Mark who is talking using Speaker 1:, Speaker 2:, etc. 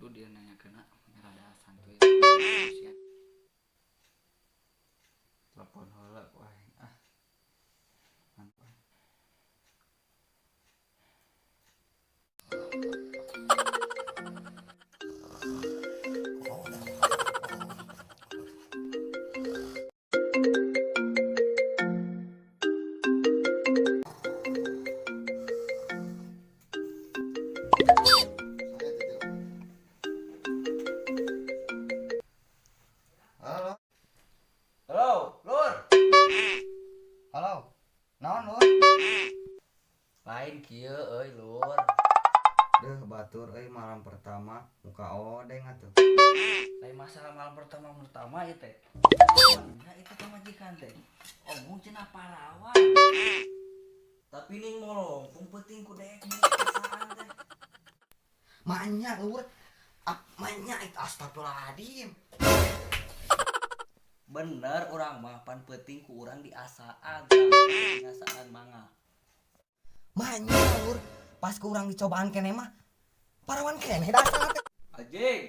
Speaker 1: kudu dia nanya kena rada santuy telepon heula wae mantap.
Speaker 2: Halo,
Speaker 1: Halo Lur,
Speaker 2: halo. Naon, Lur?
Speaker 1: lain kieu euy Lur.
Speaker 2: Deuh, batur malam pertama muka odeng atuh.
Speaker 1: Lain masalah malam pertama ieu teh. Nah itu teh majikan teh omong cenah parawan. Tapi ning molong peuting ku dek perasaan teh.
Speaker 2: Manya, Lur. Manya itu astagfirullahaladzim.
Speaker 1: Bener urang mah pan peuting ku urang diasaan diasaan mangga.
Speaker 2: Manya, Lur. Pas ku urang dicobaan keneh mah parawan keneh dasar teh.
Speaker 1: Ajeng,